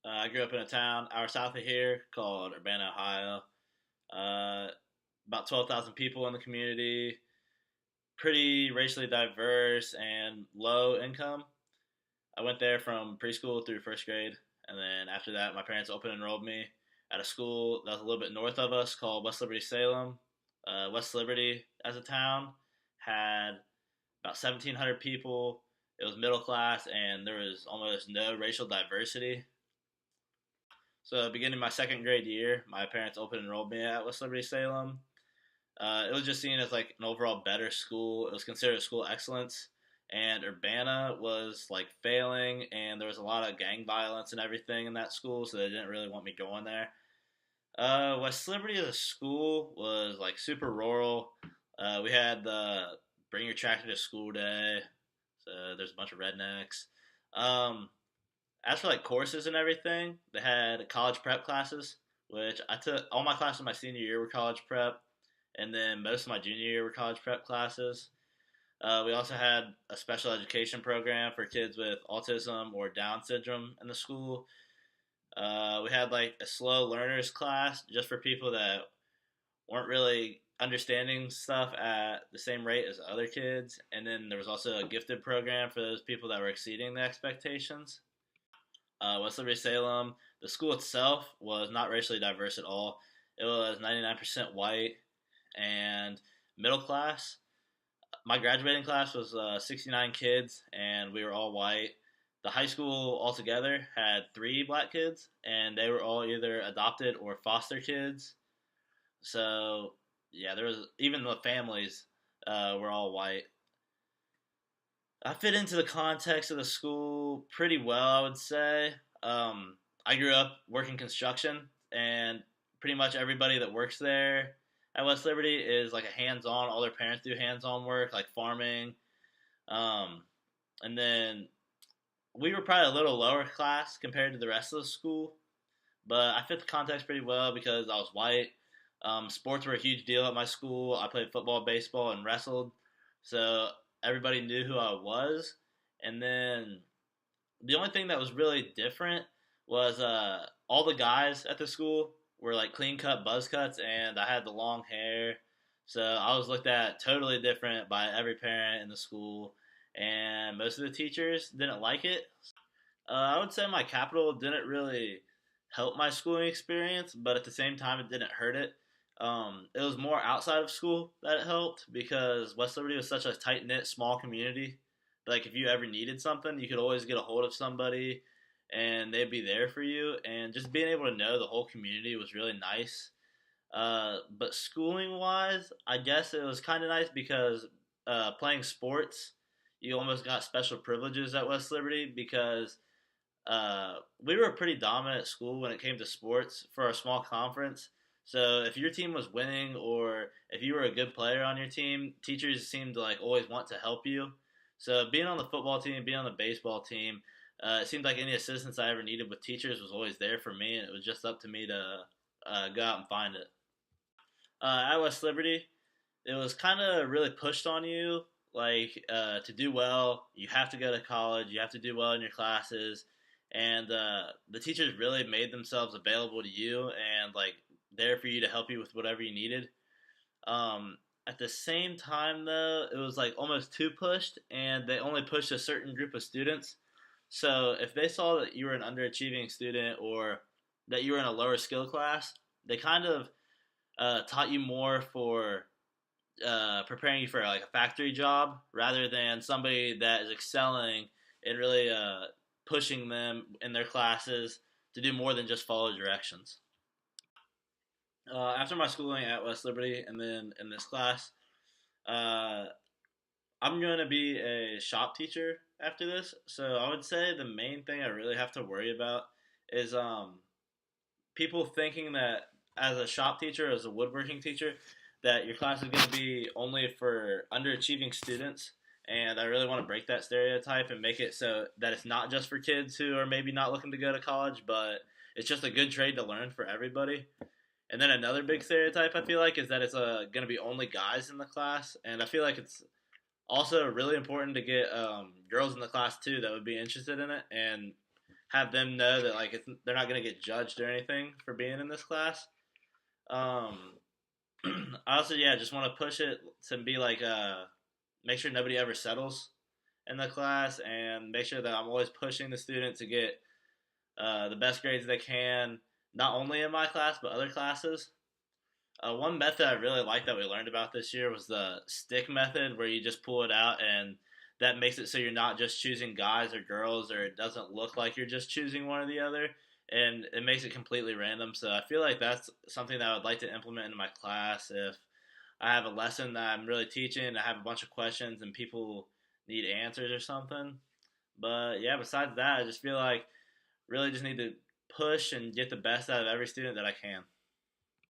I grew up in a town hour south of here called Urbana, Ohio. Uh, about 12,000 people in the community, pretty racially diverse and low income. I went there from preschool through first grade, and then after that, my parents open enrolled me at a school that was a little bit north of us called West Liberty Salem. West Liberty, as a town, had about 1,700 people. It was middle class, and there was almost no racial diversity. So, beginning my second grade year, my parents open enrolled me at West Liberty Salem. It was just seen as like an overall better school. It was considered a school of excellence, and Urbana was like failing, and there was a lot of gang violence and everything in that school, so they didn't really want me going there. West Liberty as a school was like super rural. We had the bring your tractor to school day, so there's a bunch of rednecks. Um, as for like courses and everything, they had college prep classes, which I took. All my classes my senior year were college prep, and then most of my junior year were college prep classes. We also had a special education program for kids with autism or Down syndrome in the school. We had like a slow learners class just for people that weren't really understanding stuff at the same rate as other kids. And then there was also a gifted program for those people that were exceeding the expectations. West Liberty Salem, the school itself was not racially diverse at all. It was 99% white and middle class. My graduating class was 69 kids, and we were all white. The high school altogether had three black kids, and they were all either adopted or foster kids. So, yeah, there was even the families were all white. I fit into the context of the school pretty well, I would say. I grew up working construction, and pretty much everybody that works there at West Liberty is like a hands-on. All their parents do hands-on work, like farming. Um, and then we were probably a little lower class compared to the rest of the school, but I fit the context pretty well because I was white. Sports were a huge deal at my school. I played football, baseball, and wrestled, so everybody knew who I was. And then the only thing that was really different was all the guys at the school were like clean cut buzz cuts, and I had the long hair. So I was looked at totally different by every parent in the school, and most of the teachers didn't like it. I would say my capital didn't really help my schooling experience, but at the same time, it didn't hurt it. It was more outside of school that it helped because West Liberty was such a tight knit, small community. Like if you ever needed something, you could always get a hold of somebody, and they'd be there for you. And just being able to know the whole community was really nice. But schooling wise, I guess it was kind of nice because playing sports, you almost got special privileges at West Liberty because we were a pretty dominant school when it came to sports for a small conference. So if your team was winning or if you were a good player on your team, teachers seemed to like always want to help you. So being on the football team, being on the baseball team, it seemed like any assistance I ever needed with teachers was always there for me, and it was just up to me to go out and find it. At West Liberty, it was kind of really pushed on you, like to do well, you have to go to college, you have to do well in your classes, and the teachers really made themselves available to you and like there for you to help you with whatever you needed. At the same time, though, it was like almost too pushed, and they only pushed a certain group of students. So if they saw that you were an underachieving student or that you were in a lower skill class, they kind of taught you more for preparing you for like a factory job rather than somebody that is excelling and really pushing them in their classes to do more than just follow directions. After my schooling at West Liberty and then in this class, uh, I'm going to be a shop teacher after this. So I would say the main thing I really have to worry about is people thinking that as a shop teacher, as a woodworking teacher, that your class is going to be only for underachieving students. And I really want to break that stereotype and make it so that it's not just for kids who are maybe not looking to go to college, but it's just a good trade to learn for everybody. And then another big stereotype I feel like is that it's going to be only guys in the class, and I feel like it's also really important to get girls in the class too that would be interested in it. And have them know that like they're not gonna get judged or anything for being in this class. Um, I also just want to push it to be like make sure nobody ever settles in the class and make sure that I'm always pushing the student to get the best grades they can, not only in my class but other classes. One method I really like that we learned about this year was the stick method, where you just pull it out and that makes it so you're not just choosing guys or girls, or it doesn't look like you're just choosing one or the other, and it makes it completely random. So I feel like that's something that I would like to implement into my class if I have a lesson that I'm really teaching and I have a bunch of questions and people need answers or something. But yeah, besides that, I just feel like really just need to push and get the best out of every student that I can.